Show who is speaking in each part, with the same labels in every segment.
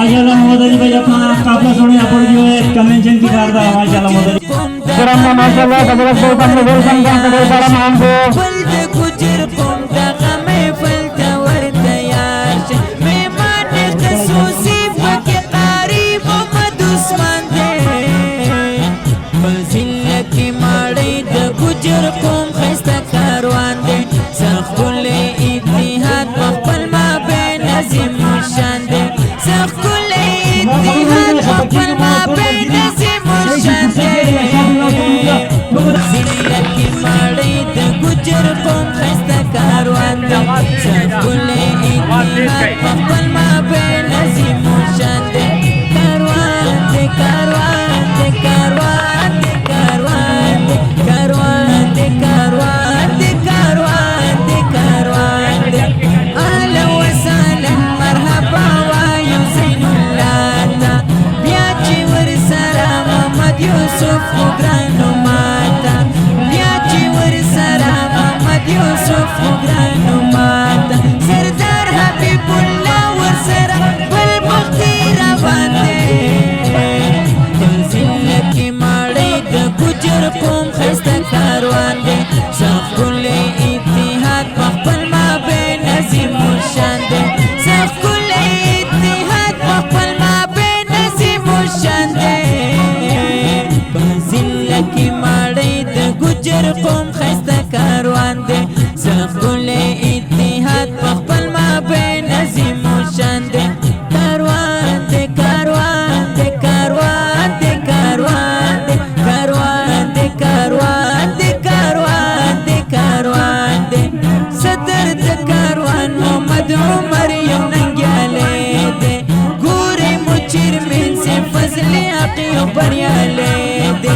Speaker 1: माशाल्लाह मोहम्मद भाई अपना काफला छोड़े यहाँ पर जो है कन्वेंशन की कार था माशाल्लाह मोहम्मद माशाल्लाह जबरदस्त से अपने गोल संख्या से गोल सारा मान को
Speaker 2: फलते गुजर कोम दागा में फलता वर्ता याश मैं माने खसूसी फके तारीफ मधुस्मान दे बजिल्ला की माड़े द गुजर कोम खस्ता कारवान दे सखुले इतिहाद मखबल मा बेन अजीम शान दे सखुले इतिहाद मखबल मा बेन अजीम शान दे बजिल्ला की माड़े द गुजर कोम खस्ता कारवान दे सखुले इतिहाद मखबल मा बेन अजीम शान दे कारवान दे कारवान दे कारवान दे कारवान दे कारवान दे कारवान दे कारवान दे कारवान दे अहला व सहला मरहबा व युसिनुल्लाह ब्याची वर सरा मोहम्मद यूसुफ ग्रानो माता ब्याची वर सरा मोहम्मद यूसुफ ग्रानो माता सरदार हबीबुल्लाह वर सरा बल मुख्तीरा बांधे जिल्ला की माड़े द गुजर कोम खस्ता कारवान दे सखुले इतिहाद मखबल मा बेन अजीम शान दे सखुले इतिहाद मखबल मा बेन अजीम शान दे जिल्ला की माड़े द गुजर कोम खस्ता कारवान दे सखुले इतिहाद मखबल मा बेन अजीम शान दे कारवान दे कारवान दे कारवान दे कारवान दे कारवान दे कारवान दे कारवान दे कारवान दे सदर द कारवान मोहम्मद उमर यू नंग्याले दे गोरे मुचिर में से फजले आqiyo बरियाले दे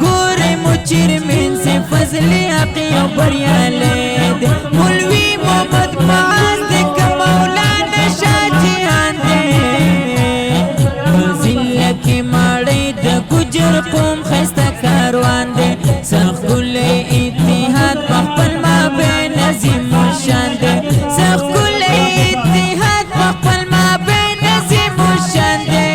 Speaker 2: गोरे मुचिर में से फजले आqiyo बरियाले दे मौलवी मोहम्मद माज दे मौलाना शाहजहान दे जिल्ला की माड़े द गुजर कोम खस्ता कारवान दे सखुले इतिहाद मखबल मा बेन अजीम शान दे सखुले इतिहाद मखबल मा बेन अजीम शान दे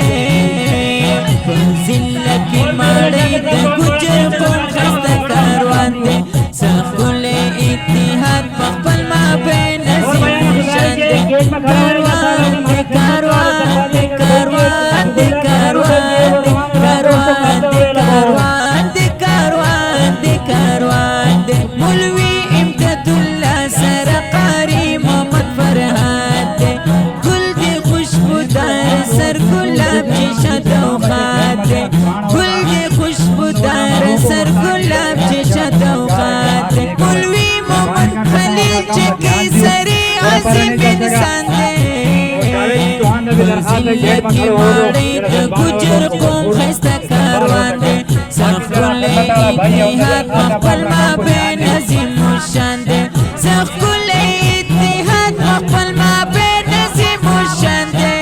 Speaker 2: जिल्ला की माड़े द गुजर कोम खस्ता कारवान दे सखुले इतिहाद मखबल मा बेन अजीम शान दे कारवान दे कारवान दे कारवान दे कारवान दे कारवान दे कारवान दे कारवान दे कारवान दे मौलवी इम्तियाजुल्लाह सरकारी मोहम्मद फरहाद दे गुल दे खुशबूदार सर गुलाब जैसा दौखात दे गुल दे खुशबूदार सर गुलाब जैसा दौखात दे मौलवी मोहम्मद खलील के सरी आसिफ इंसान दे जिल्ला की माड़े द गुजर कोम खस्ता कारवान दे सखुले इतिहाद मखबल मा बेन अजीम शान दे सखुले इतिहाद मखबल मा बेन अजीम शान दे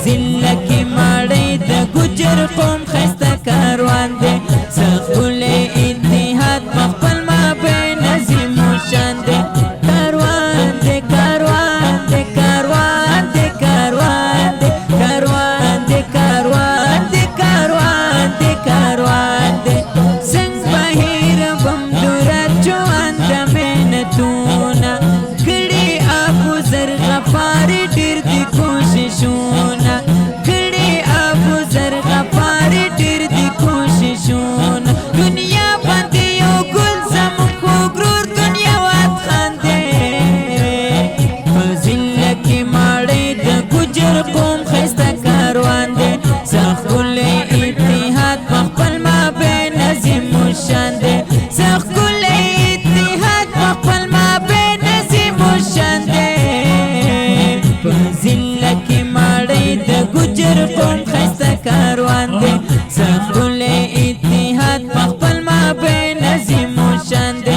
Speaker 2: जिल्ला की माड़े द गुजर कोम खस्ता कारवान दे सखुले इतिहाद मखबल मा बेन अजीम शान दे कारवान दे कारवान दे कारवान दे कारवान दे कारवान दे कारवान दे कारवान दे कारवान दे संग बाहिर बमदुरा चौहान द मेहनतूना खड़े अबू जर गफार ढेर दी कोशिशूना खड़े अबू जर गफार ढेर दी कोशिशूना दुनिया बंदे यो गुलजम खुगरूर दुनिया वात खांदे जिल्ला की माड़े द गुजर कोम खस्ता कारवान दे सखुले इतिहाद मखबल मा बेन अजीम शान दे सखुले इतिहाद मखबल मा बेन अजीम शान दे जिल्ला की माड़े द गुजर कोम खस्ता कारवान दे सखुले इतिहाद मखबल मा बेन अजीम शान दे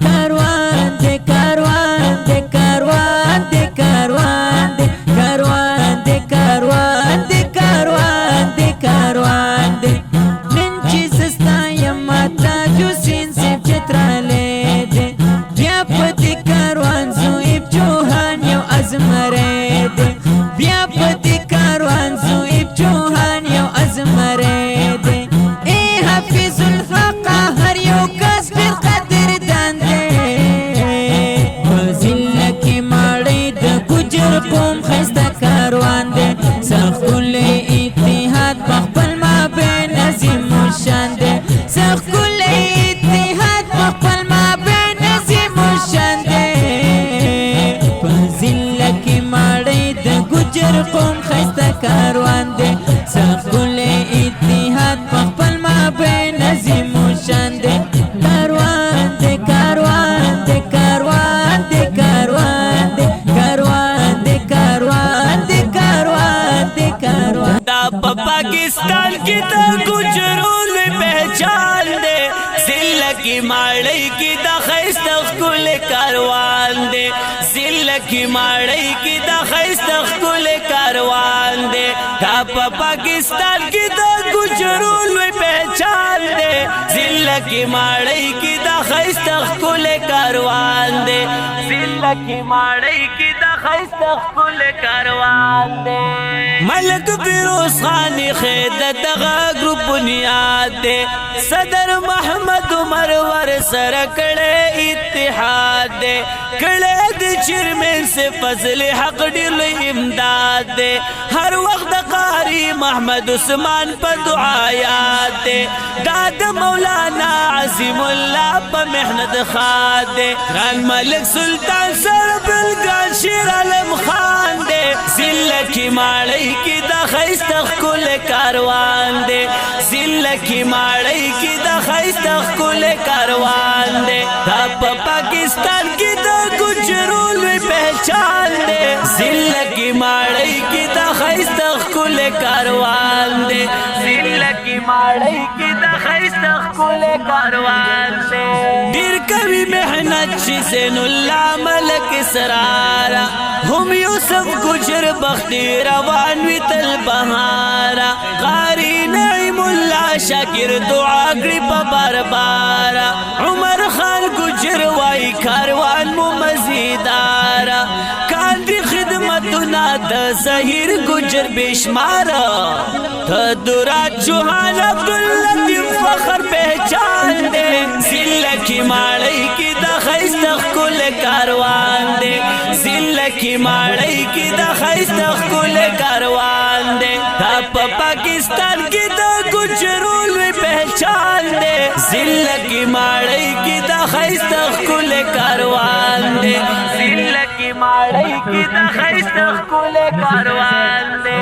Speaker 2: कारवान दे कारवान दे कारवान दे कारवान दे कारवान दे कारवान दे कारवान दे कारवान दे नंची सस्ता यमाता जुसिन से चत्राले दे व्यापति कारवान सुइब चौहान यो अजमरे दे व्यापति قوم خیسته کاروان دی سخکل اتحاد پخپل ما بین عظیم و شان دی کاروان دی کاروان دی کاروان دی کاروان دی کاروان دی کاروان دی کاروان دی کاروان
Speaker 3: دا پاکستان کی دا گجرون پہچان دے ضلع کی ماڑی کی دا خیستخ کل کاروان دے ضلع کی ماڑی کی دا خیستخ کل کاروان دے دا پاکستان کی دا گجرون پہچان دے ضلع کی ماڑی کی دا خیستخ کل کاروان دے ضلع کی ماڑی کی دا خیستخ کل کاروان دے ملک فیروز خانی خید دغا گروپ بنیاد دے صدر محمد عمر ور سر کڑے اتحاد دے کڑے دی چرمن سے فضل حق ڈل امداد دے ہر وقت قاری محمد عثمان پا دعایات دے داد مولانا عظیم اللہ پا محنت خواد دے گران ملک سلطان سر بلگان شیر علم خان دے ضلع کی ماڑی کی دا خیستخ کل کاروان دے ضلع کی ماڑی کی دا خیستخ کل کاروان دے دا پاکستان کی دا گجرون میں پہچان دے ضلع کی ماڑی کی دا خیستخ کل کاروان دے ضلع کی ماڑی کی دا خیستخ کل کاروان دے دیر کبھی محنت چی زین اللہ ملک سرارا ہم یوسف گجر بختی روان وی تل بہارا قاری نعیم اللہ شاکر دعا گری پا بار بارا عمر خان گجر وائی کاروان مو مزیدارا کاندی خدمتنا دا ظہیر گجر بیشمارا تدرات چوہان عبداللطیف فخر پہچان دے ضلع کی ماڑی کی دا خیستخ کل کاروان دے ضلع کی ماڑی کی دا خیستخ کل کاروان دے دا پاکستان کی دا گجرون میں پہچان دے ضلع کی ماڑی کی دا خیستخ کل کاروان دے ضلع کی ماڑی کی دا خیستخ کل کاروان دے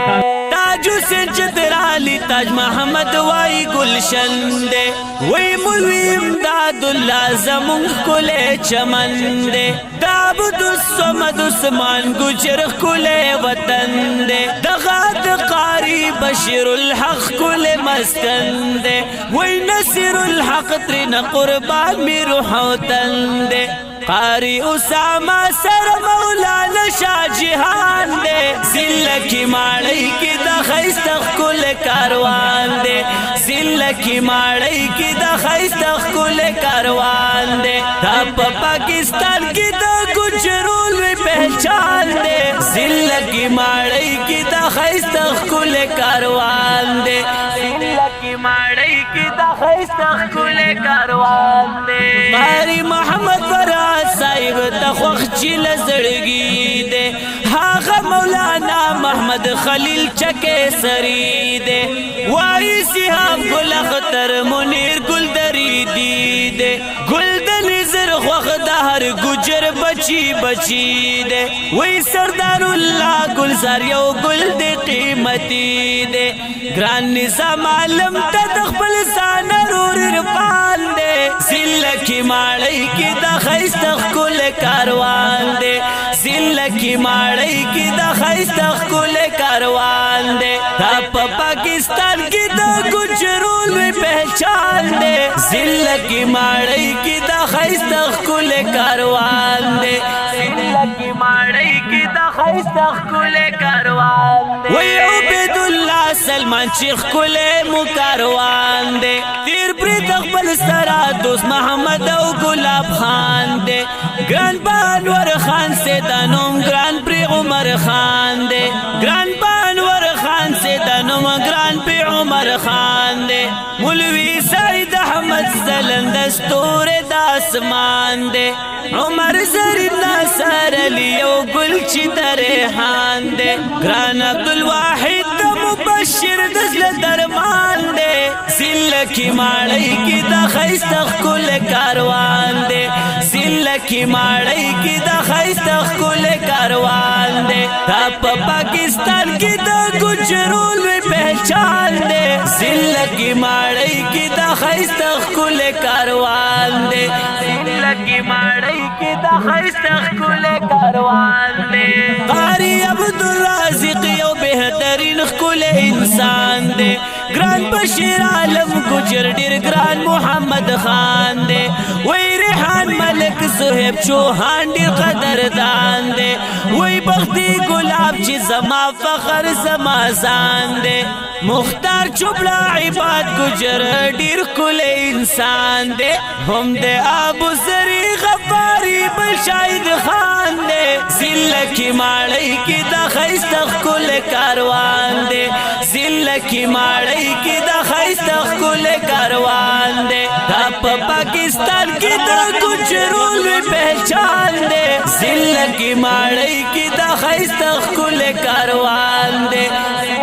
Speaker 3: تاج حسین چترالی تاج محمد وائی گلشن دے وی ملوی امداد اللہ زمون کلے چمن دے دابد الصمد عثمان گجر کلے وطن دے دغاد قاری بشیر الحق کلے مسکن دے وی نصیر الحق ترین قربان می روحوتن دے قاری اسامہ سر مولانا شاہ جہان دے ضلع کی ماڑی کی دا خیستخ کل کاروان دے ضلع کی ماڑی کی دا خیستخ کل کاروان دے دا پاکستان کی دا گجرون میں پہچان دے ضلع کی ماڑی کی دا خیستخ کل کاروان دے ضلع کی ماڑی کی دا خیستخ کل کاروان دے قاری محمد فراد صاحب تخوخ چیل زڑگی دے ہاغا مولانا محمد خلیل چکے سری دے وائی سیحاب گل اختر منیر گل دری دی دے گل دنی زرخوخ دہر گجر بچی بچی دے وی سردار اللہ گل ساریو گل دے قیمتی دے گران نظام عالم تدخبل سانرور رفان دے ضلع کی ماڑی کی دا خیستخ کل کاروان دے ضلع کی ماڑی کی دا خیستخ کل کاروان دے دا پاکستان کی دا گجرون میں پہچان دے ضلع کی ماڑی کی دا خیستخ کل کاروان دے ضلع کی ماڑی کی دا خیستخ کل کاروان دے وی عبید اللہ سلمان شیخ کل مکاروان دے تیر پریت اقبل سرا دوست محمد او گلاب خان دے گران پانور خان سے دانوم گران پری عمر خان دے گران پانور خان سے دانوم گران پری عمر خان دے مولوی سعید احمد زلن دستور داسمان دے عمر زرید ناصر علی او گل چی درحان دے گران عبدالواحد مبشر دزل درمان دے ضلع کی ماڑی کی دا خیستخ کل کاروان دے ضلع کی ماڑی کی دا خیستخ کل کاروان دے دا پا پاکستان کی دا گجرول وی پہچان دے ذلہ کی ماڑی کی دا خیست خکل کاروان دے ذلہ کی ماڑی کی دا خیست خکل کاروان دے قاری عبدالرازق یو بہترین خکل انسان دے گران بشیر عالم گجر ڈیر گران محمد خان دے وی ریحان ملک صحب چوہان ڈیر قدردان دے وی بختی گلاب چی زما فخر زما زان دے مختار چبلا عباد گجر ڈیر کل انسان دے ہم دے ابو سری غفاری بشاید خان دے ذلہ کی ماڑی کی دا خیست کل کاروان دے ذلہ کی ماڑی کی دا خیست کل کاروان دے دا پا پاکستان کی دا گجرول پہچان دے ذلہ کی ماڑی کی دا خیست کل کاروان دے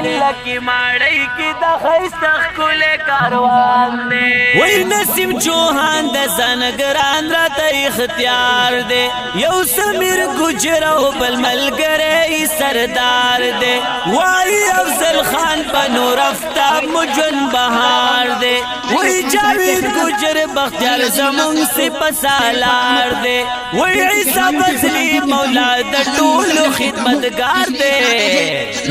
Speaker 3: ذلہ کی ماڑی کی دا خیست کل کاروان دے وی نسیم چوہان دا زنگران را تا اختیار دے you Sameer گجرو bill ملگرے Sardar they Y افضل خان بنو رفتہ مجن بہار دے وی جاوید گجر بختیار زمون سے پسالار دے وی عیسیٰ بزلی مولا دا طول خدمتگار دے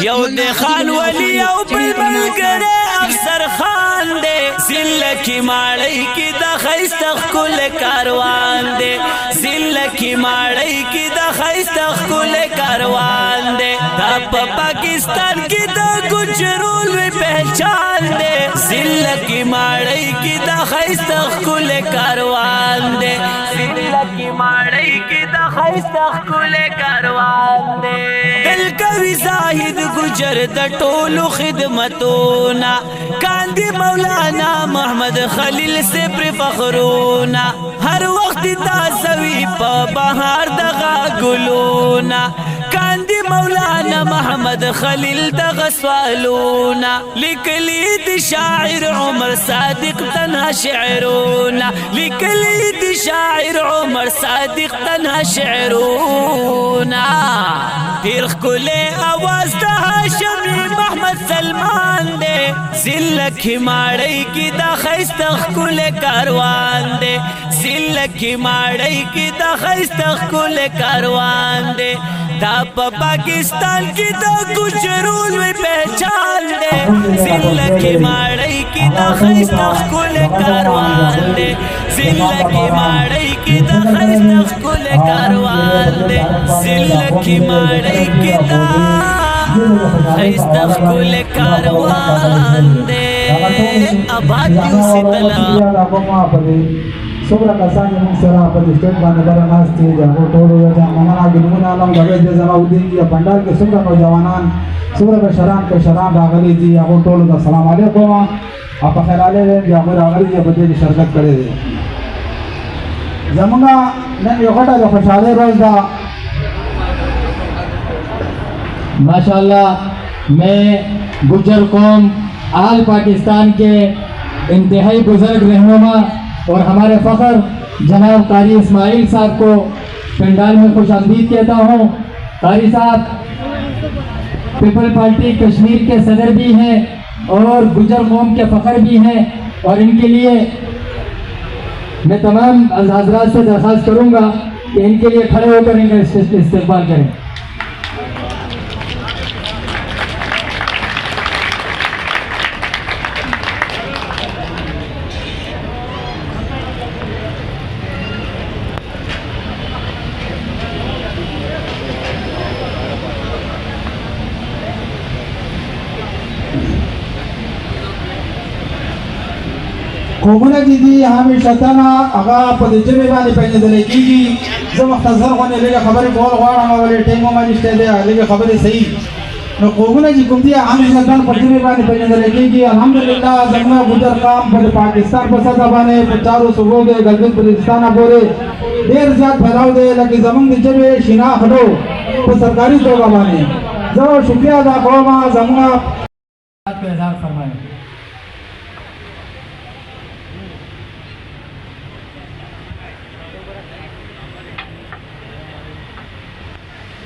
Speaker 3: یو دے خان ولی یو بل ملگرے افسر خان دے ذلہ کی ماڑی کی دا خیست کل کاروان دے ذلہ کی ماڑی کی دا خیست کل کاروان دے دا پا پاکستان کی دا گجرول وی پہچان دے ذلہ کی ماڑی کی دا خیست کل کاروان دے ذلہ کی ماڑی کی دا خیست کل کاروان دے دل کوی زاہد گجر دا ٹولو خدمتونا کاندی مولانا محمد خلیل سے پر فخرونا ہر وقت تازوی پا بہار دغا گلونا کاندی مولانا محمد خلیل دغا سوالونا لکلی دی شاعر عمر صادق تنہا شعرونا لکلی دی شاعر عمر صادق تنہا شعرونا تیرخ کلے آواز دا ہاشمی محمد سلمان دے ذلہ کی ماڑی کی دا خیست کل کاروان دے ذلہ کی ماڑی کی دا خیست کل کاروان دے دا پا پاکستان کی دا گجرول وی پہچان دے ذلہ کی ماڑی کی دا خیست کل کاروان دے ذلہ کی ماڑی کی دا خیست کل کاروان دے ذلہ کی ماڑی کی دا خیست کل کاروان دے آباد کیوں سی تلا
Speaker 4: sobra kasanya mungsara pada state bandara nasti ya hotel ya mana gimana alam gawe je zama udin ya bandar ke sobra nौजवान sobra ke sharan ragali ji ya hotel da salam alaikum apa khair ale ya ragali ya bade shirkat kare zamanga nan yo khata jo khashale roz da
Speaker 5: माशाअल्लाह मैं गुज्जर कौम आल पाकिस्तान के इंतहाई बुजुर्ग रहनुमा और हमारे फ़ख्र जनाब कारी इस्माइल साहब को पंडाल में खुश आमदीद कहता हूँ। कारी साहब पीपल पार्टी कश्मीर के सदर भी हैं और गुज्जर कौम के फ़ख्र भी हैं और इनके लिए मैं तमाम हज़रात से दरख्वास्त करूँगा कि इनके लिए खड़े होकर इनका इस्तेमाल करें।
Speaker 4: کومونه دي دي همیشه تنا هغه په دې جمع باندې پیژندل کیږي زه مختصر غونې لږه خبرې کول غواړم ولې ټیم مو باندې شته دی لږه خبرې صحیح نو کومونه چې کوم دي همیشه تنا په جمع باندې پیژندل کیږي الحمدلله زموږ ګجر قام په پاکستان په سطح باندې په چارو صوبو کې ګلګت بلوچستان پورې ډېر زیات پھیلاو دی لکه زموږ د جمع شناخت په سرکاري توګه باندې زه شکریہ ادا کوم زموږ
Speaker 5: اظہار فرمائیں۔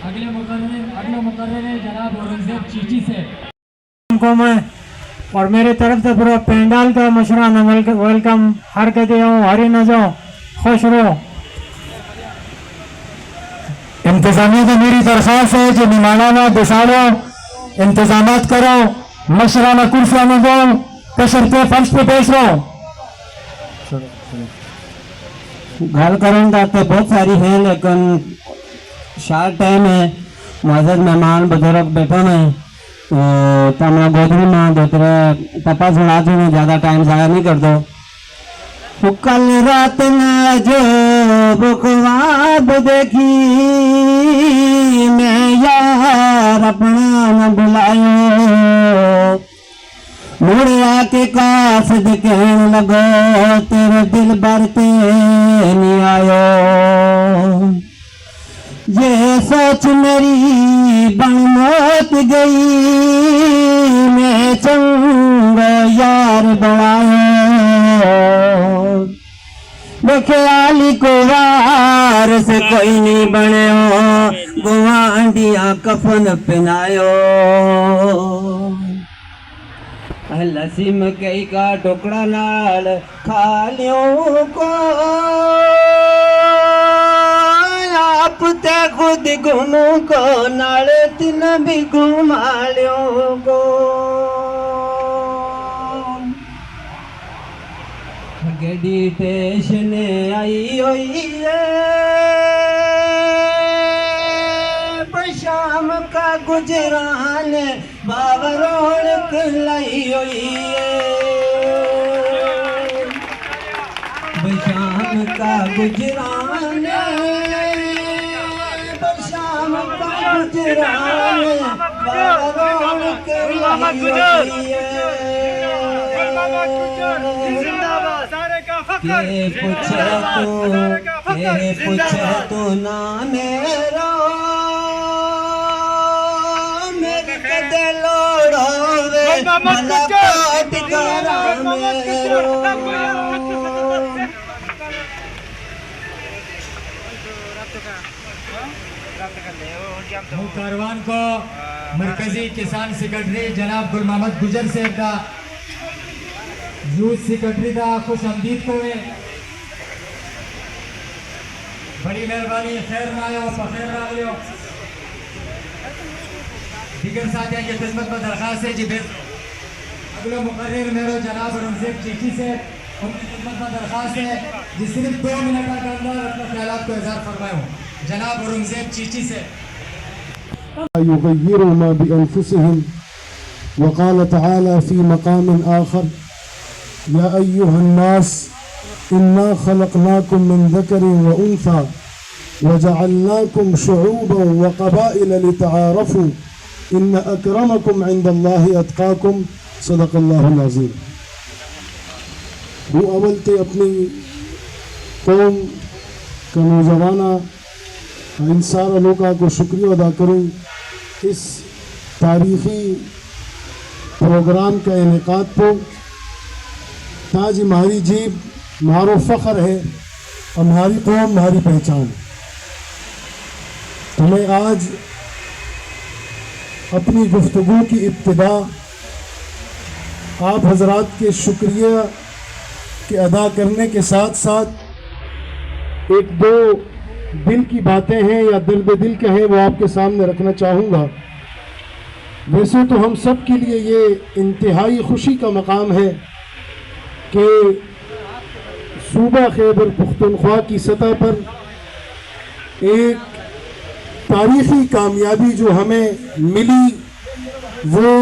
Speaker 5: اگلے مقرر ہے جناب اورنگزیب چیچی سے
Speaker 1: کو میں اور میری طرف سے پورا پینڈال کا مشرانہ ویلکم ہر کہتے ہوں ہری نظو خوش رہو. انتظامیہ کو میری درخواست ہے کہ نمانا بساڑو انتظامات کرو مشرانہ کرسیاں میں دو کشرتے فرش پہ پیش رہو. گھر کروں گا تو بہت ساری ہیں لیکن شارٹ ٹائم ہے. معزز مہمان بزرگ بیٹھے میں تو میں گودری میں دوسرے پپا سنا دوں میں زیادہ ٹائم ضائع نہیں کر دو. کل رات میں جو خواب دیکھی میں یار اپنا نہ بلائیو مڑ آ کے قاصد کہنے لگو تیرے دل برتے نہیں آئے. یہ سوچ میری بن موت گئی میں چنگا یار بنایا دیکھے علی کو وار سے کوئی نہیں بنے ہو گوانڈیاں کفن پہنایو. لسیم کئی کا ٹکڑا نال کھالیوں کو آپ تے خود گنوں کو نال تن بھی گھمالیوں کو. گڈی ٹیشن آئی ہوئی ہے شام کا گجران باوروڑ لائی ہوئی ہے شام کا گجران شام کا گجران باوروڑ لائی ہوئی ہے. کہ پوچھے تو نام میرا میرے کدے لوڑو وے ملاقات کرا میرو.
Speaker 5: کاروان کو مرکزی کسان سیکرٹری جناب گل محمد گجر سے کا یوتھ سیکرٹری کا خوش آمدید کو بڑی مہربانی خیر نہ آئے بخیر نہ آئے. دیگر ساتھیاں کی خدمت میں درخواست ہے جی اگلے مقرر میرے جناب اورنگزیب چیچی سے ان کی خدمت میں درخواست ہے جی صرف 2 منٹ کا اندر اپنے خیالات کو اظہار فرمائے ہوں. جناب اورنگزیب چیچی سے.
Speaker 6: يغيروا ما بأنفسهم وقال تعالى في مقام آخر يا أيها الناس إنا خلقناكم من ذكر وأنثى وجعلناكم شعوبا وقبائل لتعارفوا إن أكرمكم عند الله أتقاكم صدق الله العظيم. وہ اول تے اپنی قوم کا نوجوانہ ان سارا لوگوں کو شکریہ ادا کروں اس تاریخی پروگرام کا انعقاد کو تاج ہماری جیب ہمارا فخر ہے ہماری قوم ہماری پہچان. تو میں آج اپنی گفتگو کی ابتدا آپ حضرات کے شکریہ کے ادا کرنے کے ساتھ ساتھ 1-2 دل کی باتیں ہیں یا درد دل کے ہیں وہ آپ کے سامنے رکھنا چاہوں گا. ویسے تو ہم سب کے لیے یہ انتہائی خوشی کا مقام ہے کہ صوبہ خیبر پختونخوا کی سطح پر ایک تاریخی کامیابی جو ہمیں ملی وہ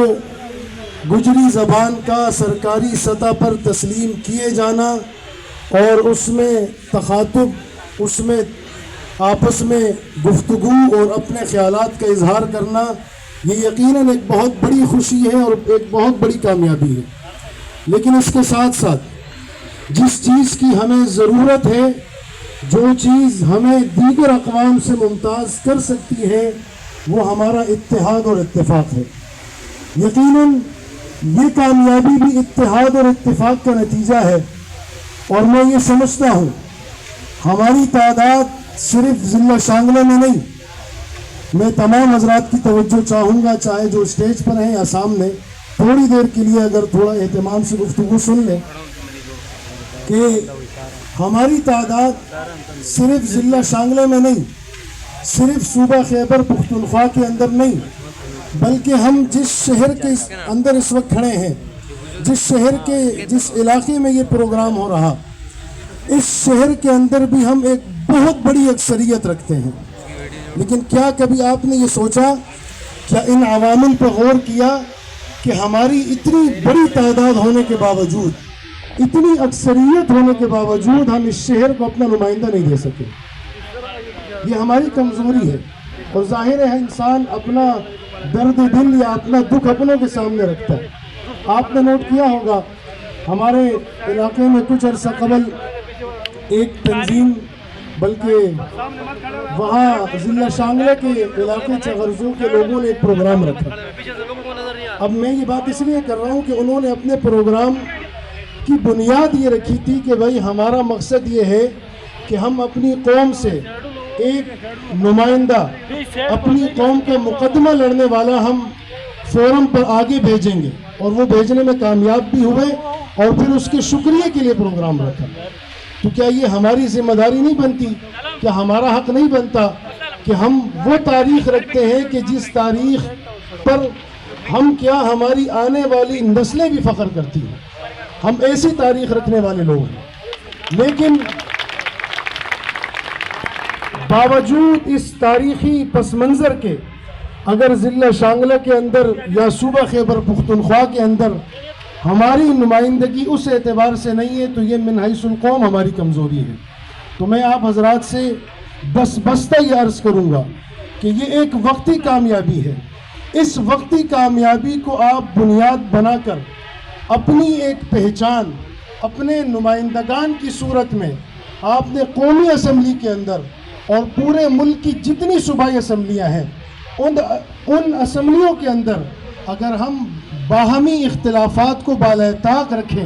Speaker 6: گجری زبان کا سرکاری سطح پر تسلیم کیے جانا اور اس میں تخاطب اس میں آپس میں گفتگو اور اپنے خیالات کا اظہار کرنا یہ یقیناً ایک بہت بڑی خوشی ہے اور ایک بہت بڑی کامیابی ہے. لیکن اس کے ساتھ ساتھ جس چیز کی ہمیں ضرورت ہے جو چیز ہمیں دیگر اقوام سے ممتاز کر سکتی ہے وہ ہمارا اتحاد اور اتفاق ہے. یقیناً یہ کامیابی بھی اتحاد اور اتفاق کا نتیجہ ہے اور میں یہ سمجھتا ہوں ہماری تعداد صرف ضلع شانگلہ میں نہیں میں تمام حضرات کی توجہ چاہوں گا، چاہے جو اسٹیج پر ہیں یا سامنے، تھوڑی دیر کے لیے اگر تھوڑا اہتمام سے گفتگو سن لیں کہ ہماری تعداد صرف ضلع شانگلے میں نہیں، صرف صوبہ خیبر پختونخوا کے اندر نہیں، بلکہ ہم جس شہر کے اندر اس وقت کھڑے ہیں، جس علاقے میں یہ پروگرام ہو رہا، اس شہر کے اندر بھی ہم ایک بہت بڑی اکثریت رکھتے ہیں۔ لیکن کیا کبھی آپ نے یہ سوچا، کیا ان عوامل پر غور کیا کہ ہماری اتنی بڑی تعداد ہونے کے باوجود، اتنی اکثریت ہونے کے باوجود ہم اس شہر کو اپنا نمائندہ نہیں دے سکے؟ یہ ہماری کمزوری ہے، اور ظاہر ہے انسان اپنا درد دل یا اپنا دکھ اپنوں کے سامنے رکھتا ہے۔ آپ نے نوٹ کیا ہوگا ہمارے علاقے میں کچھ عرصہ قبل ایک تنظیم، بلکہ وہاں ضلع شانگلے کے علاقے چغرزو کے لوگوں نے ایک پروگرام رکھا۔ اب میں یہ بات اس لیے کر رہا ہوں کہ انہوں نے اپنے پروگرام کی بنیاد یہ رکھی تھی کہ بھائی ہمارا مقصد یہ ہے کہ ہم اپنی قوم سے ایک نمائندہ، اپنی قوم کا مقدمہ لڑنے والا ہم فورم پر آگے بھیجیں گے، اور وہ بھیجنے میں کامیاب بھی ہوئے، اور پھر اس کے شکریہ کے لیے پروگرام رکھا۔ تو کیا یہ ہماری ذمہ داری نہیں بنتی، کیا ہمارا حق نہیں بنتا کہ ہم وہ تاریخ رکھتے ہیں کہ جس تاریخ پر ہم کیا ہماری آنے والی نسلیں بھی فخر کرتی ہیں؟ ہم ایسی تاریخ رکھنے والے لوگ ہیں۔ لیکن باوجود اس تاریخی پس منظر کے، اگر ضلع شانگلہ کے اندر یا صوبہ خیبر پختونخوا کے اندر ہماری نمائندگی اس اعتبار سے نہیں ہے، تو یہ من حیث القوم ہماری کمزوری ہے۔ تو میں آپ حضرات سے بستہ یہ عرض کروں گا کہ یہ ایک وقتی کامیابی ہے۔ اس وقتی کامیابی کو آپ بنیاد بنا کر اپنی ایک پہچان، اپنے نمائندگان کی صورت میں آپ نے قومی اسمبلی کے اندر اور پورے ملک کی جتنی صوبائی اسمبلیاں ہیں، ان اسمبلیوں کے اندر اگر ہم باہمی اختلافات کو بالائے طاق رکھیں،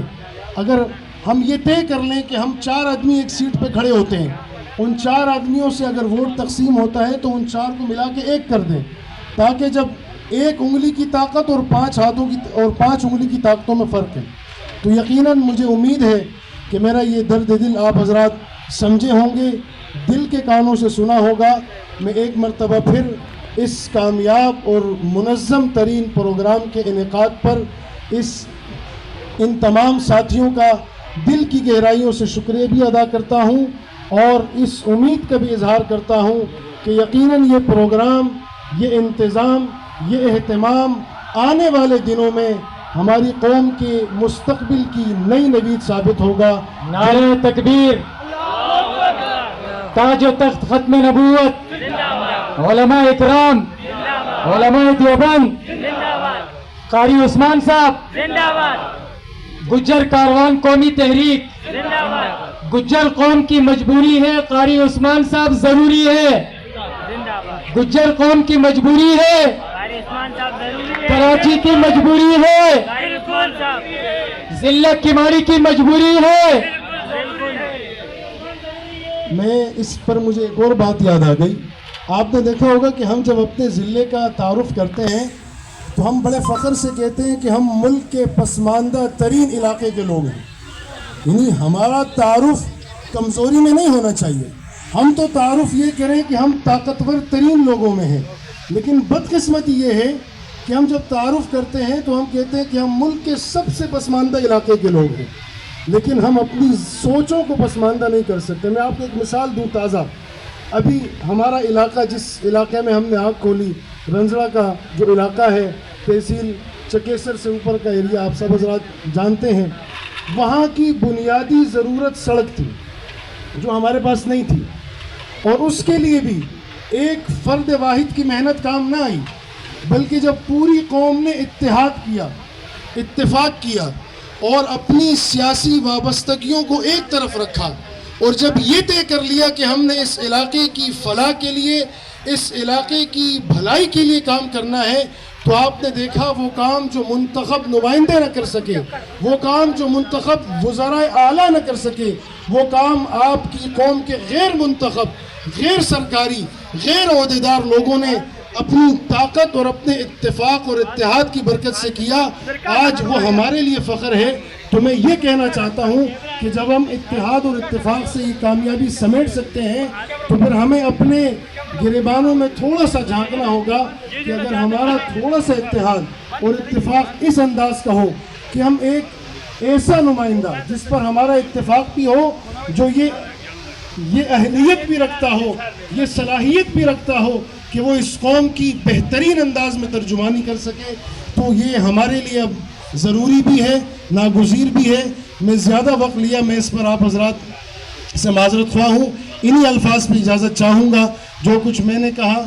Speaker 6: اگر ہم یہ طے کر لیں کہ ہم 4 آدمی ایک سیٹ پہ کھڑے ہوتے ہیں، ان 4 آدمیوں سے اگر ووٹ تقسیم ہوتا ہے تو ان 4 کو ملا کے 1 کر دیں، تاکہ جب 1 انگلی کی طاقت اور 5 ہاتھوں کی اور 5 انگلی کی طاقتوں میں فرق ہے، تو یقیناً مجھے امید ہے کہ میرا یہ درد دل آپ حضرات سمجھے ہوں گے، دل کے کانوں سے سنا ہوگا۔ میں ایک مرتبہ پھر اس کامیاب اور منظم ترین پروگرام کے انعقاد پر ان تمام ساتھیوں کا دل کی گہرائیوں سے شکریہ بھی ادا کرتا ہوں، اور اس امید کا بھی اظہار کرتا ہوں کہ یقیناً یہ پروگرام، یہ انتظام، یہ اہتمام آنے والے دنوں میں ہماری قوم کے مستقبل کی نئی نوید ثابت ہوگا۔
Speaker 5: نعرہ تکبیر، تاج و تخت ختم نبوت، علماء اکرام، علماء دیوبند، قاری عثمان صاحب، گجر کاروان قومی تحریک، گجر قوم کی مجبوری ہے، قاری عثمان صاحب ضروری ہے، گجر قوم کی مجبوری ہے، کراچی کی مجبوری ہے، ضلع کماڑی کی مجبوری ہے۔
Speaker 6: میں اس پر مجھے ایک اور بات یاد آ گئی۔ آپ نے دیکھا ہوگا کہ ہم جب اپنے ضلع کا تعارف کرتے ہیں تو ہم بڑے فخر سے کہتے ہیں کہ ہم ملک کے پسماندہ ترین علاقے کے لوگ ہیں، یعنی ہمارا تعارف کمزوری میں نہیں ہونا چاہیے۔ ہم تو تعارف یہ کریں کہ ہم طاقتور ترین لوگوں میں ہیں، لیکن بدقسمتی یہ ہے کہ ہم جب تعارف کرتے ہیں تو ہم کہتے ہیں کہ ہم ملک کے سب سے پسماندہ علاقے کے لوگ ہیں، لیکن ہم اپنی سوچوں کو پسماندہ نہیں کر سکتے۔ میں آپ کو ایک مثال دوں تازہ۔ ابھی ہمارا علاقہ، جس علاقے میں ہم نے آنکھ کھولی، رنزڑا کا جو علاقہ ہے، تحصیل چکیسر سے اوپر کا ایریا، آپ سب حضرات جانتے ہیں، وہاں کی بنیادی ضرورت سڑک تھی جو ہمارے پاس نہیں تھی، اور اس کے لیے بھی ایک فرد واحد کی محنت کام نہ آئی، بلکہ جب پوری قوم نے اتحاد کیا، اتفاق کیا اور اپنی سیاسی وابستگیوں کو ایک طرف رکھا، اور جب یہ طے کر لیا کہ ہم نے اس علاقے کی فلاح کے لیے، اس علاقے کی بھلائی کے لیے کام کرنا ہے، تو آپ نے دیکھا وہ کام جو منتخب نمائندے نہ کر سکے، وہ کام جو منتخب وزراء اعلیٰ نہ کر سکے، وہ کام آپ کی قوم کے غیر منتخب غیر سرکاری غیر عہدیدار لوگوں نے اپنی طاقت اور اپنے اتفاق اور اتحاد کی برکت سے کیا، آج وہ ہمارے لیے فخر ہے۔ تو میں یہ کہنا چاہتا ہوں کہ جب ہم اتحاد اور اتفاق سے یہ کامیابی سمیٹ سکتے ہیں تو پھر ہمیں اپنے گریبانوں میں تھوڑا سا جھانکنا ہوگا کہ اگر ہمارا تھوڑا سا اتحاد اور اتفاق اس انداز کا ہو کہ ہم ایک ایسا نمائندہ جس پر ہمارا اتفاق بھی ہو، جو یہ اہلیت بھی رکھتا ہو، یہ صلاحیت بھی رکھتا ہو کہ وہ اس قوم کی بہترین انداز میں ترجمانی کر سکے، تو یہ ہمارے لیے اب ضروری بھی ہے، ناگزیر بھی ہے۔ میں زیادہ وقت لیا، میں اس پر آپ حضرات سے معذرت خواہ ہوں، انہی الفاظ پہ اجازت چاہوں گا۔ جو کچھ میں نے کہا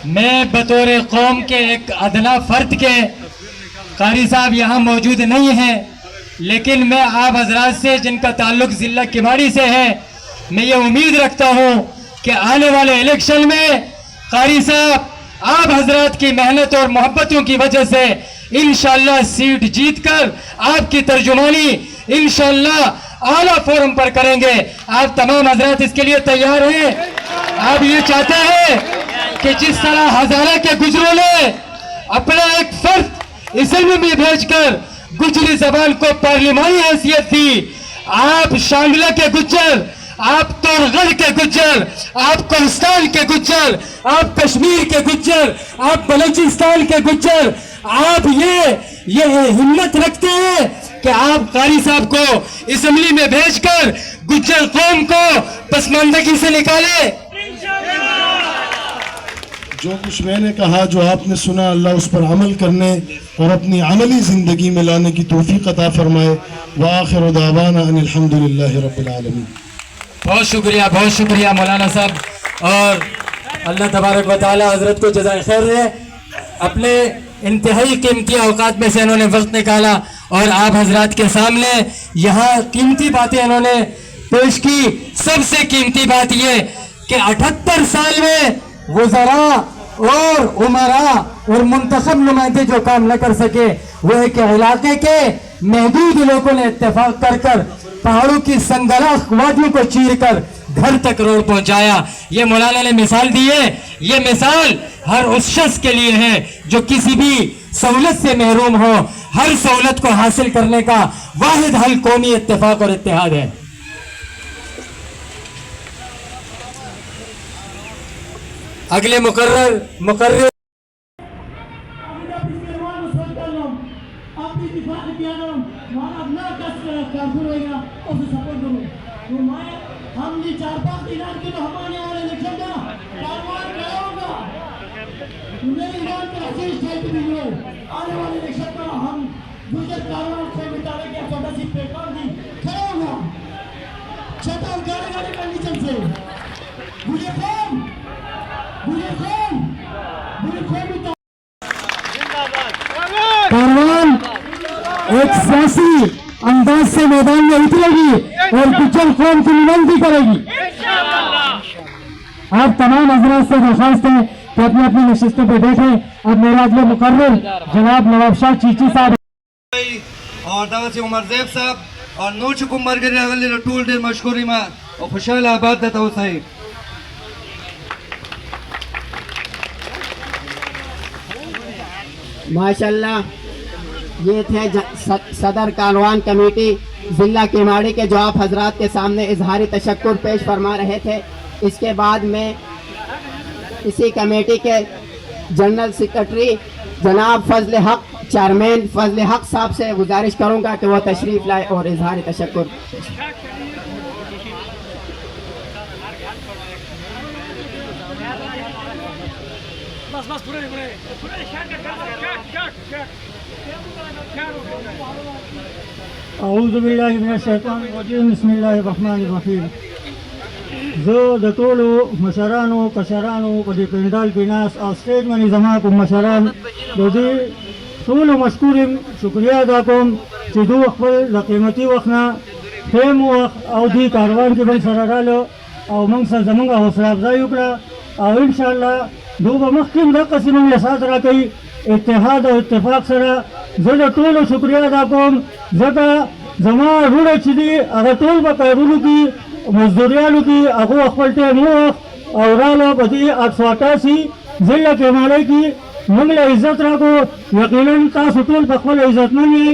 Speaker 5: میں بطور قوم کے ایک ادنا فرد کے، قاری صاحب یہاں موجود نہیں ہیں، لیکن میں آپ حضرات سے جن کا تعلق ضلع کیماڑی سے ہے، میں یہ امید رکھتا ہوں کہ آنے والے الیکشن میں قاری صاحب آپ حضرات کی محنت اور محبتوں کی وجہ سے انشاءاللہ سیٹ جیت کر آپ کی ترجمانی انشاءاللہ اعلیٰ فورم پر کریں گے۔ آپ تمام حضرات اس کے لیے تیار ہیں؟ آپ یہ چاہتے ہیں کہ جس طرح ہزارہ کے گجروں نے اپنا ایک فرد اسمبلی میں بھیج کر گجری زبان کو پارلیمانی حیثیت دی، آپ شانگلہ کے گجر، آپ تورغر کے گجر، آپ کوہستان کے گجر، آپ کشمیر کے گجر، آپ بلوچستان کے گجر، آپ یہ ہمت رکھتے ہیں کہ آپ قاری صاحب کو اسمبلی میں بھیج کر گجر قوم کو پسماندگی سے نکالے۔
Speaker 6: جو کچھ میں نے کہا، جو آپ نے سنا، اللہ اس پر عمل کرنے اور اپنی عملی زندگی میں لانے کی توفیق عطا فرمائے۔ وآخر دعوانا ان الحمدللہ رب العالمین۔
Speaker 5: بہت شکریہ مولانا صاحب، اور اللہ تبارک و تعالی حضرت کو جزائے خیر دے۔ اپنے انتہائی قیمتی اوقات میں سے انہوں نے وقت نکالا اور آپ حضرات کے سامنے یہاں قیمتی باتیں انہوں نے پیش کی۔ سب سے قیمتی بات یہ کہ 78 سال میں وزراء اور عمراء اور منتخب نمائندے جو کام نہ کر سکے، وہ ایک علاقے کے محدود لوگوں نے اتفاق کر کر پہاڑوں کی سنگلاخ وادیوں کو چیر کر گھر تک روڈ پہنچایا۔ یہ مولانا نے مثال دی ہے، یہ مثال ہر اس شخص کے لیے ہے جو کسی بھی سہولت سے محروم ہو۔ ہر سہولت کو حاصل کرنے کا واحد حل قومی اتفاق اور اتحاد ہے۔ اگلے مقرر
Speaker 7: ہم یہ 4-5 دن کے تو ہمارے والے الیکشن کا کاروبار کیا ہوگا؟ میری بات کا حسین اسٹیٹ بھی ہو، آنے والے الیکشن کا ہم گجر کاروبار سے مطالعہ کیا چھوٹا سی پیپر دی کھڑا ہوگا چھٹا گاڑی کنڈیشن سے گجر قوم
Speaker 5: کاروان ایک سیاسی انداز سے میدان میں اترے گی اور گجر قوم کی نمائندگی کرے گی۔ آپ تمام حضرات سے درخواست ہے کہ اپنی اپنی نشستوں پہ بیٹھیں۔ اب میرا اگلے مقرر جناب نواب شاہ چیچی صاحب
Speaker 8: اور دعوت سے عمر زیب صاحب اور نور چکم مرگری اغلی رٹول دیر مشکوری ما اور خوشحال آباد دیتا ہو صحیح۔
Speaker 9: ماشاءاللہ یہ تھے صدر کاروان کمیٹی ضلع کیماڑی کے، جو آپ حضرات کے سامنے اظہاری تشکر پیش فرما رہے تھے۔ اس کے بعد میں اسی کمیٹی کے جنرل سیکرٹری جناب فضل حق، چیئرمین فضل حق صاحب سے گزارش کروں گا کہ وہ تشریف لائے اور اظہاری تشکر۔
Speaker 7: اعوذ باللہ من الشیطان الرجیم، بسم اللہ الرحمن الرحیم۔ زه د ټولو مشرانو کشرانو په دې پنډال کې ناست او سټیج باندې زما کوم مشران د دې ټولو مشکور یم، شکریه ادا کوم چې دوی خپل د قیمتي وخت نه خیم وخت او دې کاروان کې موږ سره راغلو او موږ سره زموږ حوصله افزایي وکړه، او انشاءالله دوی به مخکې هم دقسې موږ له ساز راکوي اتحاد او اتفاق سره۔ زه د ټولو شکریه ادا کوم ځکه زما روڑ چدی اگر ټول په کارونو کې مزدوریانو کې هغه خپل ټیم وخت او رالو په دې 888 ضلع کې مالای کې موږ له عزت راکو یقینا تاسو ټول په خپل عزتمن یې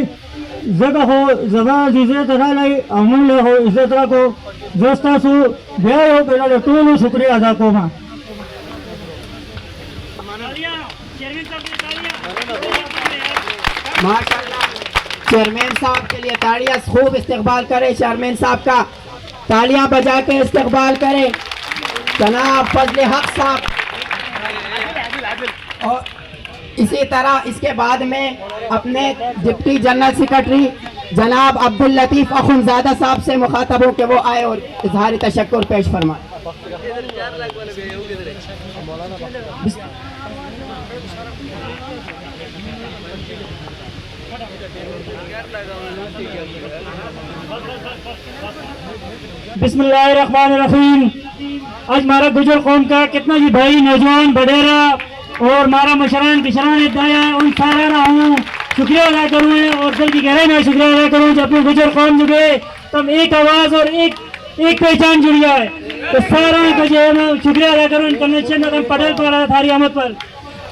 Speaker 7: زګه هو زما عزت رالی او موږ له عزت راکو زه ستاسو بیا یو بل ټولو شکریا ادا کوم
Speaker 9: माशाल्लाह चेयरमैन साहब के लिए तालियां खूब इस्तकबाल करें चेयरमैन साहब का तालियां बजा के इस्तकबाल करें जनाब फजल हक साहब और इसी तरह इसके बाद में अपने डिप्टी जनरल सेक्रेटरी जनाब अब्दुल लतीफ अखुनजादा साहब से मुखातब हूँ कि वो आए और इजहार तशक्कुर पेश फरमाए
Speaker 7: बिस्मिल्लाहिर्रहमानिर्रहीम। आज हमारा गुजर कौम का कितना ही भाई नौजवान बडेरा और हमारा मशरान किशरान दाया उन सारा ना हूँ शुक्रिया अदा करूँ और दिल की गहराई में शुक्रिया अदा करूँ जब अपने गुजर कौम जुड़े तब एक आवाज़ और एक पहचान जुड़ जाए तो सारा का जो है मैं शुक्रिया अदा करूँ कन्वेंशन में पटेल पर थारी आमद पर।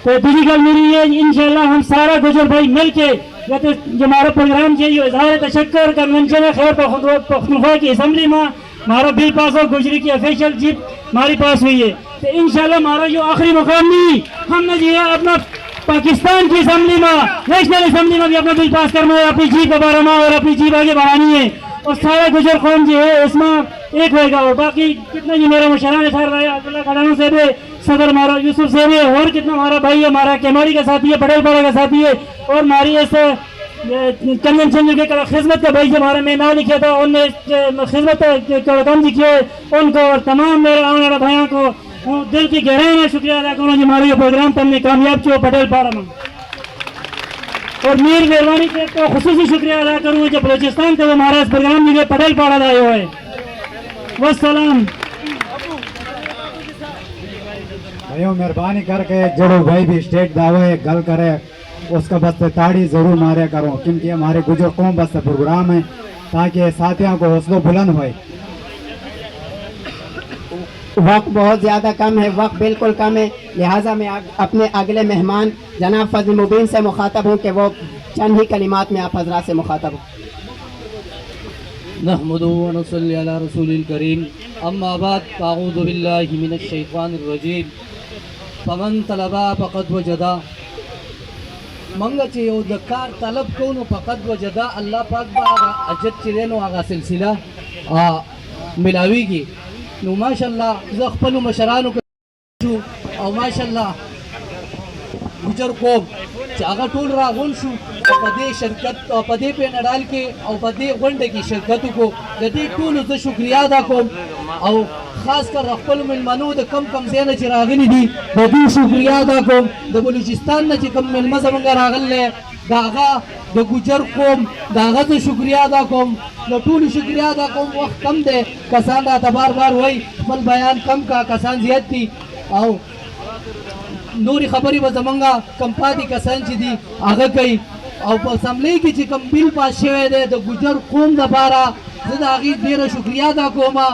Speaker 7: तो दूसरी गल मेरी है इंशाल्लाह हम सारा गुजर भाई मिल के या तो जो हमारा प्रोग्राम चाहिए इजहार तशक्कुर कन्वेंशन खैर पख्तूनख्वा की असम्बली में हमारा बिल पास और गुजरी की ऑफिशियल जीप हमारी पास हुई है तो इंशाल्लाह हमारा जो आखिरी मुकाम नहीं हमने जो है अपना पाकिस्तान की असम्बली में नेशनल असम्बली में भी अपना बिल पास करना है अपनी जीप बारहमा और अपनी जीप आगे बढ़ानी है और सारा गुजर कौम जो है इसमें एक होगा और बाकी कितना जी मेरा मुशरान अब्दुल्ला खड़ानों से भी सदर हमारा यूसुफ से भी और कितना हमारा भाई है हमारा केमारी का साथी है पटेल पाड़ा का साथी है और हमारी ऐसे कन्वेंशन के खिदमत का भाई जो हमारे में नाम लिखा था उनने खिदमत का काम लिखे उनको और तमाम मेरे आने वाले भाइयों को दिल की गहराई में शुक्रिया अदा करूँ जो हमारे प्रोग्राम पर कामयाब छो पटेल पाड़ा में और मेरी मेहरबानी के तो खुसूसी शुक्रिया अदा करूँ जो बलोचिस्तान के हमारा इस प्रोग्राम में पटेल पाड़ा आए हुए है वस्सलाम।
Speaker 10: भाइयों मेहरबानी करके जड़ो भाई भी स्टेट दावे गल करे उसका बस ताड़ी जरूर मारे करो क्योंकि हमारे गुजर कौम बस प्रोग्राम है ताकि साथियों को हौसला बुलंद होए।
Speaker 9: वक्त बहुत ज़्यादा कम है वक्त बिल्कुल कम है लिहाजा मैं अपने अगले मेहमान जनाब फजल मुबीन से मुखातब हूँ कि वो चंद ही कलिमात में आप हजरात से मुखातब हूँ।
Speaker 11: नहमदु व नसल्ली अला रसूलिल करीम अम्मा बाद अऊज़ु बिल्लाहि मिनश शैतानिर रजीम फमन तलबा फ़क़द वजदा मंगा चे यो दकार तलब कोनो फ़क़द वजदा अल्लाह पाक बा अजत चिरेनो आगा सिलसिला मिलावी की नो माशाअल्लाह ज़ खपल मशरानो को और माशाअल्लाह गुजर कोम चागा टोल रागुन शू पदे शरकत पदे पे नडाल के और पदे वंडे की शरकत को गदे टोल से शुक्रिया अदा कोम और खास कर रखल मेहमानों द कम से न चिरागनी दी बदी शुक्रिया अदा कोम द बलूचिस्तान न कम मेहमान समंगा रागल ले दागा द गुजर कोम दागा से शुक्रिया अदा कोम न टोल शुक्रिया अदा कोम वक्त कम दे कसान दा बार बार वही फल बयान कम का कसान जियती आओ नूरी खबरी व जमंगा कंपादी कसान ची दी आगे कई और असम्बली की ची कम बिल पास शेवे दे तो गुजर कौम दबारा ज़दागी देर शुक्रिया अदा कोमा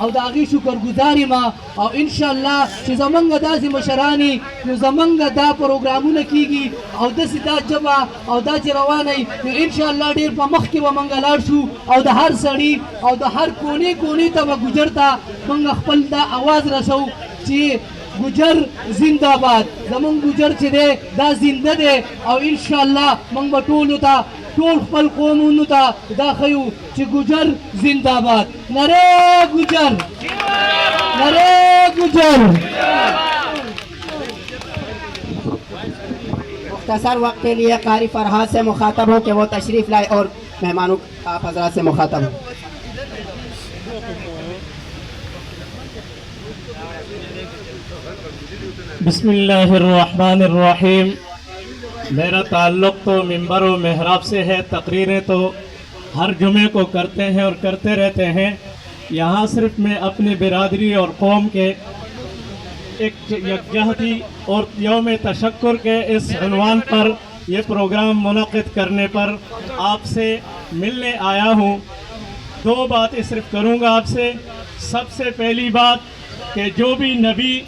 Speaker 11: और दागी शुक्रगुजारी मा और इंशाअल्लाह ची जमंगा दा सी मशरानी जो जमंगा दा प्रोग्रामों ने कीगी और दा सीधा जमा और दा ची रवानी जो इंशाअल्लाह देर पा मख के व मंगलार शू और दा हर सड़ी और दा हर कोने कोने तब गुजरता मंगा खपल दा आवाज़ रसो ची गुजर जिंदाबाद जमंग गुजर चिदे दा जिंदा दे और इंशाअल्लाह मंग बटोल होता टोल फल कौम होता दा खयू ची गुजर जिंदाबाद नरे गुजर नरे गुजर।
Speaker 9: मुख्तसर वक्त के लिए कारी फरहाद से मुखातब हो कि वो तशरीफ लाए और मेहमानों आप हजरात से मुखातब हो।
Speaker 12: बिस्मिल्लाहिर्रहमानिर्रहीम। मेरा ताल्लुक़ तो मिंबर व महराब से है। तकरीरें तो हर जुमे को करते हैं और करते रहते हैं। यहाँ सिर्फ मैं अपनी बिरादरी और कौम के एक यकजहती और यौम तशक्कुर के इस उन्वान पर ये प्रोग्राम मुनक़िद करने पर आपसे मिलने आया हूँ। दो बातें सिर्फ करूँगा आपसे। सबसे पहली बात कि जो भी नबी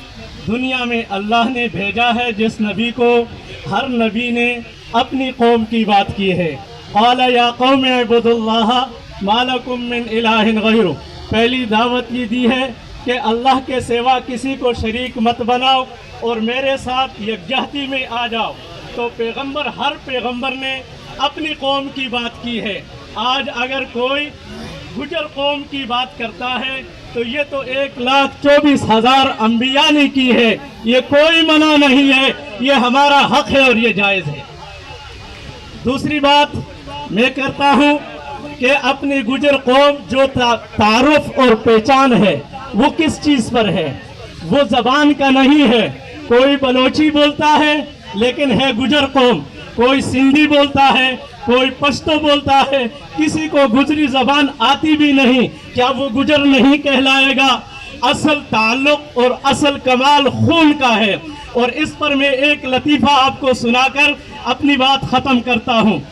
Speaker 12: दुनिया में अल्लाह ने भेजा है, जिस नबी को, हर नबी ने अपनी कौम की बात की है। क़ाल या कौम अब्दुल्लाह मा लकुम मिन इलाहिन गैरुह। पहली दावत ये दी है कि अल्लाह के सिवा किसी को शरीक मत बनाओ और मेरे साथ यकजहती में आ जाओ। तो पैगंबर, हर पैगंबर ने अपनी कौम की बात की है। आज अगर कोई गुजर कौम की बात करता है तो ये तो 1,24,000 अंबिया ने की है, ये कोई मना नहीं है, ये हमारा हक है और ये जायज़ है। दूसरी बात मैं करता हूँ कि अपनी गुजर कौम जो तारुफ और पहचान है वो किस चीज़ पर है, वो ज़बान का नहीं है। कोई बलोची बोलता है लेकिन है गुजर कौम, कोई सिंधी बोलता है, कोई पश्तो बोलता है, किसी को गुजरी ज़बान आती भी नहीं, क्या वो गुजर नहीं कहलाएगा? असल ताल्लुक और असल कमाल खून का है। और इस पर मैं एक लतीफ़ा आपको सुनाकर अपनी बात ख़त्म करता हूँ।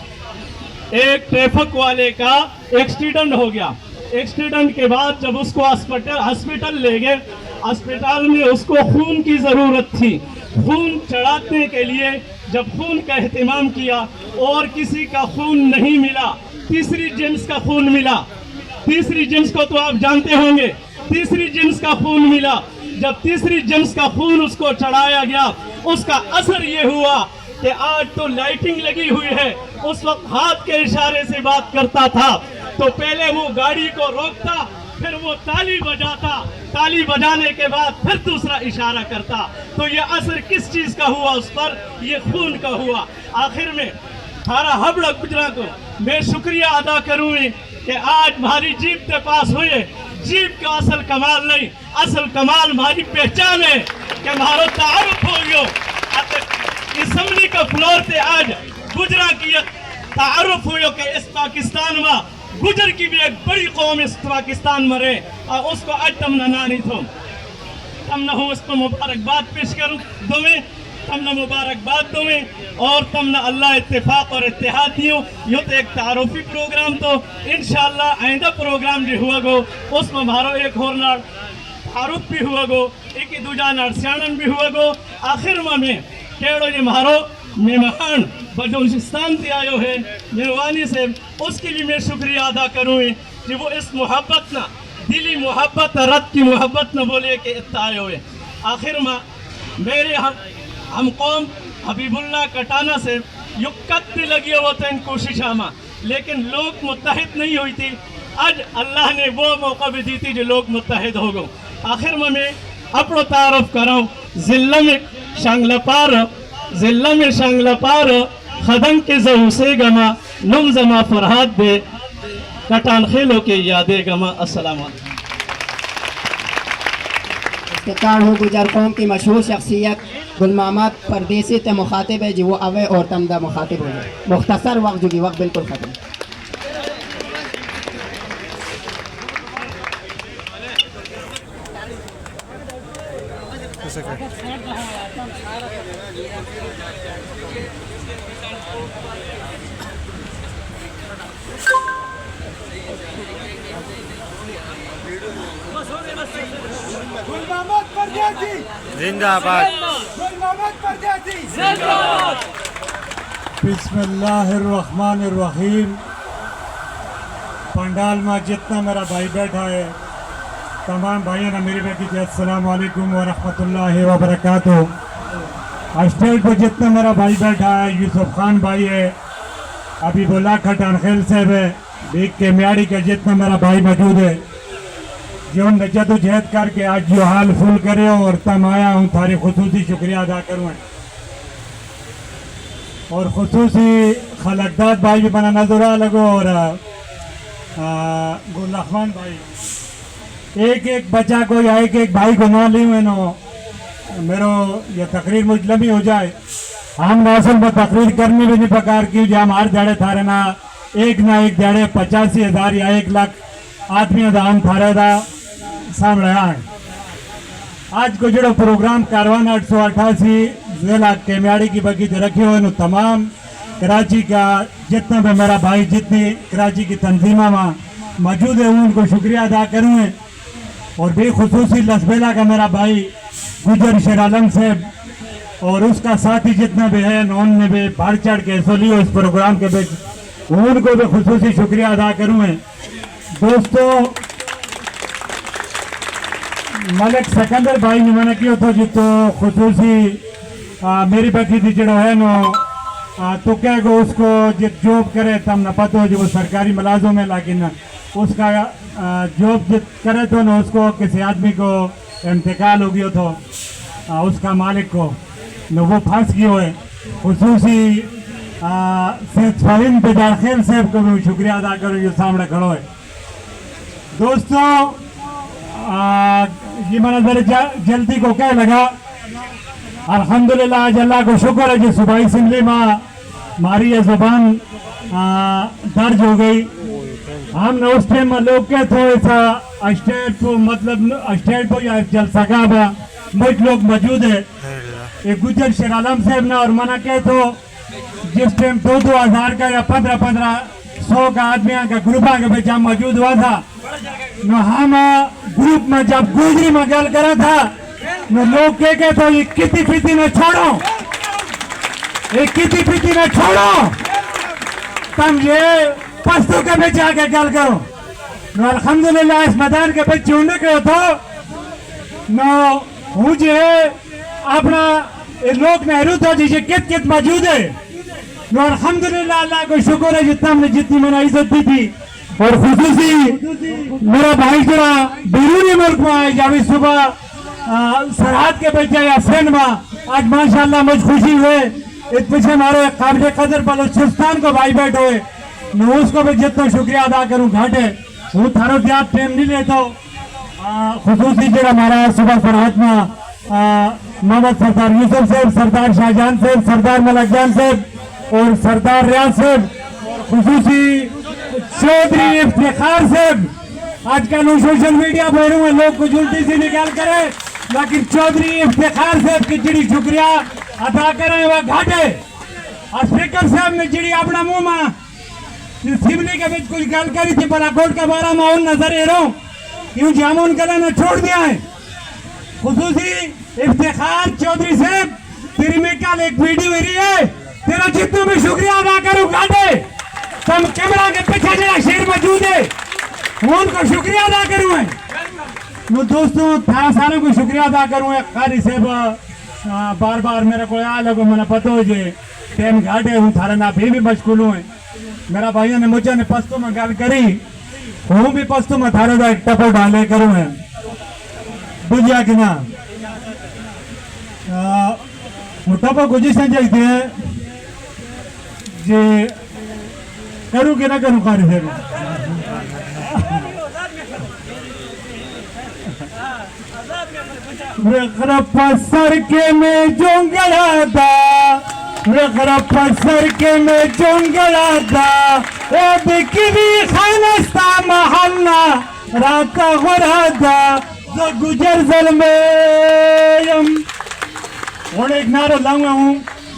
Speaker 12: एक ट्रैफिक वाले का एक्सीडेंट हो गया। एक्सीडेंट के बाद जब उसको हॉस्पिटल ले गए, अस्पताल में उसको खून की ज़रूरत थी। खून चढ़ाने के लिए जब खून का एहतमाम किया और किसी का खून नहीं मिला, तीसरी जिन्स का खून मिला। तीसरी जिन्स को तो आप जानते होंगे, तीसरी जिन्स का खून मिला। जब तीसरी जिन्स का खून उसको चढ़ाया गया, उसका असर ये हुआ कि आज तो लाइटिंग लगी हुई है, उस वक्त हाथ के इशारे से बात करता था। तो पहले वो गाड़ी को रोकता, फिर वो ताली बजाता, ताली बजाने के बाद फिर दूसरा इशारा करता। तो ये असर किस चीज़ का हुआ उस पर? ये खून का हुआ। आखिर में सारा हबड़ा गुजरा को मैं शुक्रिया अदा करूँ कि आज हमारी जीप के पास हुए। जीप का असल कमाल नहीं, असल कमाल हमारी पहचान है कि हमारा तारुफ हो गयो। असम्बली का फ्लोर से आज गुजरा की तारुफ हुई कि इस पाकिस्तान में गुजर की भी एक बड़ी कौम इस पाकिस्तान में रहे और उसको आज तमना नानी थो तमना हो उस पर मुबारकबाद पेश करूँ तुम्हें, तमना मुबारकबाद तुम्हें और तमना अल्लाह इत्तेफाक और इत्तेहाद दियो। यो तो एक तारुफी प्रोग्राम, तो इंशाअल्लाह आइंदा प्रोग्राम जो हुआ गो उसमें हमारो एक और नाड़ तारुफ भी हुआ गो, एक दूजा नाड़ सियाणन भी हुआ गो। आखिर में केड़ो ये हमारो मेहमान बलूचिस्तान से आयो है मेहरबानी से, उसकी भी मैं शुक्रिया अदा करूँ कि वो इस मोहब्बत ना, दिली मोहब्बत रत की मोहब्बत न बोले कि इतना आयो है। आखिर में मेरे हम कौम हबीबुल्लाह कटाना से युक्कत भी लगी हो तो इन कोशिशों में, लेकिन लोग मुत्तहिद नहीं हुई थी। आज अल्लाह ने वो मौका भी दी थी जो लोग मुत्तहिद हो गए। आखिर में मैं अपनो तारुफ कराऊँ, ज़िल्ला में शांगलपार खदम के ज़हू से गमा नुम जमा फरहाद दे कटान खेलों के यादे गमा। अस्सलाम
Speaker 9: वालेकुम। गुजर कौम की मशहूर शख्सियत गुल मोहम्मद परदेसी ते मुखातिब है जी, वो अवे और तमदा मुखातिब हो जाए। मुख्तसर वक्त जो कि वक्त बिल्कुल ख़त्म।
Speaker 6: बिस्मिल्लाहिर्रहमानिर्रहीम। पंडाल में जितना मेरा भाई बैठा है, तमाम भाइयों ने मेरी बेटी के अस्सलाम वालेकुम व रहमतुल्लाहि व बरकातुहू। स्टेज पर जितना मेरा भाई बैठा है, यूसुफ खान भाई है, हबीबुल्लाह खटान खेल साहब है, बीक के म्याड़ी का जितना मेरा भाई मौजूद है, जो जदोजहद करके आज जो हाल फूल करे और तम आया हूँ, थारी खुसूसी शुक्रिया अदा करूँ। और खुसूसी खलकदाद भाई भी बना नजर आ लगो और गुलरहमान भाई, एक एक बच्चा को या एक एक भाई को ना ली नो मेरो ये तकरीर मुजलमी हो जाए। हम असल में तकरीर करनी भी नहीं पकार की, जो हम हर जड़े थारे ना एक जड़े 85,000 या 1 लाख आदमी का हम थारे दा सामने आए। आज को जो प्रोग्राम कारवान 888 जिला केम्याड़ी की बगीच रखे हुए तमाम
Speaker 7: कराची का जितना भी मेरा भाई जितनी कराची की तंजीमा में मौजूद है उनको शुक्रिया अदा करूँ और बेखुसूसी लसबेला का मेरा भाई गुजर शेर आलम साहब और उसका साथी जितना भी है उन्होंने भी बढ़ चढ़ के हिस्सा लिया इस प्रोग्राम के बीच उनको भी खुसूसी शुक्रिया अदा करूँ दोस्तों मलिक सिकंदर भाई ने मैंने किया था जितो खुसूसी मेरी बेटी थी जड़ो है नो तो क्या को उसको जित जॉब करे तब न पता हो जो वो सरकारी मुलाजिम है लेकिन उसका जॉब जित करे तो ना उसको किसी आदमी को इंतकाल हो गया था उसका मालिक को न वो फंस गया है खुसूसी सेठ फरीन बेदार खेल साहब को भी शुक्रिया अदा करो जो सामने खड़ो है दोस्तों ये मैंने जरा जल्दी को क्या लगा अल्हम्दुलिल्लाह आज अल्लाह को शुक्र है कि सूबाई असम्बली में हमारी ये ज़ुबान दर्ज हो गई हमने उस टाइम में लोग के थोड़े सा स्टेट को मतलब स्टेट को या जलसा का बहुत लोग मौजूद है एक गुजर शेर आलम साहब ने और मना के तो जिस टाइम 2,000 का या 1500 का आदमियों का ग्रुप के बीच मौजूद हुआ था न हम ग्रुप में जब गुजरी में गल करा था न लोग के तो ये किती पीती न छोड़ो ये किती पीती न छोड़ो तुम ये पस्तों के बीच आके गल करो न अल्हम्दुलिल्लाह इस मैदान के बीच चुनने के तो न मुझे अपना लोग नेहरू था जिसे कित कित मौजूद है न अल्हम्दुलिल्लाह अल्लाह को शुक्र है जितना हमने जितनी मैंने इज्जत दी थी और खुसूसी मेरा भाई जरा बैरूनी मुल्क में आए जब सुबह सरहद के बच्चे या सेंड में आज माशाल्लाह मुझ खुशी हुए इस पीछे हमारे काबिल कदर बलूचिस्तान को भाई बैठे हुए मैं उसको भी जितना शुक्रिया अदा करूँ घाटे वो थारो ज्यादा टाइम नहीं लेता खुसूसी जरा हमारा सुबह सरहद में मोहम्मद सरदार यूसुफ साहब सरदार शाहजहान साहब सरदार मलक जान साहब और सरदार रियाज साहब खुसूसी चौधरी इफ्तिखार साहब आजकल सोशल मीडिया पर लोग कुछ उल्टी सी निकाल करे लेकिन चौधरी इफ्तिखार साहब की जिड़ी शुक्रिया अदा करें वह घाटे और स्पीकर साहब ने जिड़ी अपना मुंह में सिमली के बीच कुछ गल करी थी बलाकोट के बारे में उन नजर ए रहा हूँ क्यों जामुन कला ने छोड़ दिया है खुसूसी इफ्तिखार चौधरी साहब तेरी में कल एक वीडियो मेरी है तेरा जितना भी शुक्रिया अदा करूँ घाटे तुम कैमरा के पीछे जरा शेर मौजूद है उनको शुक्रिया अदा करूँ मैं दोस्तों थारा सारों को शुक्रिया अदा करूँ कारी साहब बार बार मेरे को आ लगो मैंने पता हो जे टाइम घाटे हूँ थारा ना भी मशगूल हूँ मेरा भाइयों ने मुझे ने पस्तों में गल करी हूँ भी पस्तों में थारे का एक टपो डाले करूँ है बुझिया कि ना वो टपो गुजिश चाहिए है जे करूँ कि ना करूँ कारी साहब सर के में जोंगड़ा था सर के में जोंगड़ा था ओ बिकरी खानस्ता महल्ला रात हो रहा था जो गुजर जल में और एक नारा लाऊंगा हूँ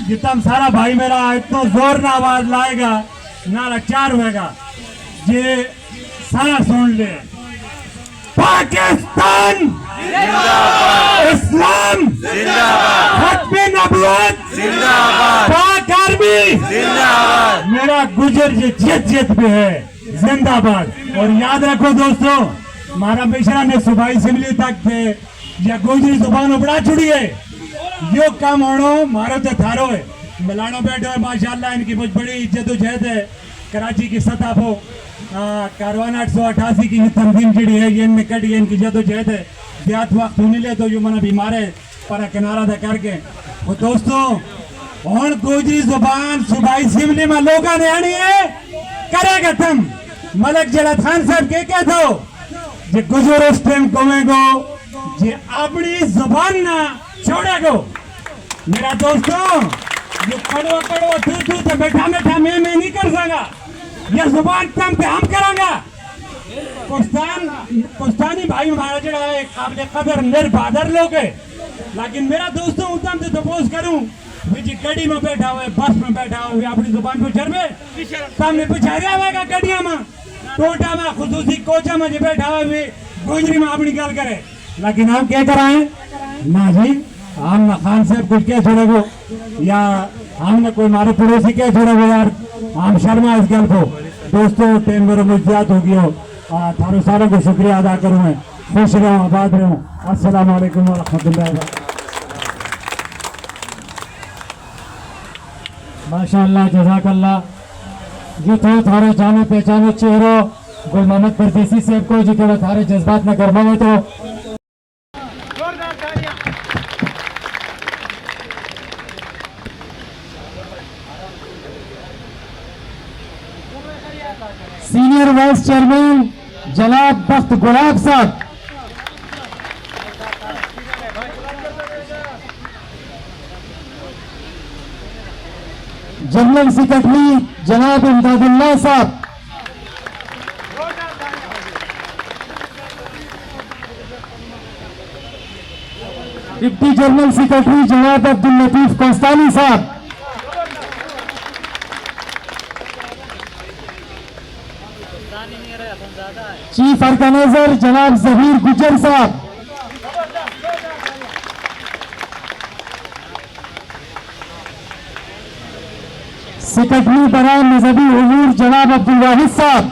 Speaker 7: जितना सारा भाई मेरा इतना जोर ना आवाज लाएगा नारा 4 होगा ये सारा सुन ले पाकिस्तान इस्लाम खत्मे नबूवत पाक आर्मी मेरा गुजर ये जित पे है जिंदाबाद और याद रखो दोस्तों हमारा मिश्रा ने सुबाई असेंबली तक थे या गुजरी जुबान उबड़ा छुड़ी है यो काम होनो मारो तो थारो है मिलानो बैठो है माशाल्लाह इनकी बहुत बड़ी इज्जत है कराची की सतह को कारवान 888 की तंजीम जड़ी है ये इनमें कटी है इनकी जदोजहद है ज्यादा वक्त होने ले तो यो मना बीमार है पर किनारा था करके वो दोस्तों और गोजरी जुबान सूबाई असेंबली में लोगों ने आनी है करेगा तुम मलक जलाल खान साहब के क्या दो जे गुजर उस टाइम कमेगो जे अपनी जुबान ना छोड़ेगो मेरा दोस्तों ये कड़वा तू तो बैठा मैं नहीं कर सका ये जुबान तम पे हम करांगा कुश्तानी भाई हमारा जड़ा है काबिल कदर निर्बादर लोग है लेकिन मेरा दोस्तों उतम से तपोज करूं
Speaker 13: जी गड्डी में बैठा हुआ है, बस में बैठा हुआ है, अपनी जुबान पर चढ़ सामने पिछाड़िया हुआ गड्डिया में टोटा में खुसूसी कोचा में जो बैठा हुआ है गोजरी में अपनी गल करे, लेकिन हम क्या कराएं ना जी, हम ना खान साहब कुछ क्या छोड़े वो या हमने कोई हमारे पड़ोसी क्या छोड़े वो यार, हम शर्मा इस गल को। दोस्तों टाइम मेरे मुझ्जात हो गया, थारू सारों को शुक्रिया अदा करूँ मैं, खुश रहूँ आबाद रहूँ। अस्सलाम वालेकुम व रहमतुल्लाहि व बरकातहू।
Speaker 5: माशाअल्लाह जज़ाकल्लाह जी। तो थारे जाने पहचाने चेहरो गुल मोहम्मद परदेसी साहब को जी थोड़ा थारे जज्बात न गरमावे तो सीनियर वाइस चेयरमैन जनाब बख्त गुलाब साहब, जनरल सेक्रेटरी जनाब इमदादुल्लाह साहब, डिप्टी जनरल सेक्रेटरी जनाब अब्दुल लतीफ कोस्तानी साहब, चीफ ऑर्गेनाइजर जनाब जहीर गुजर साहब, सेक्रेटरी बराए मजहबी उमूर जनाब अब्दुल वाहिद साहब,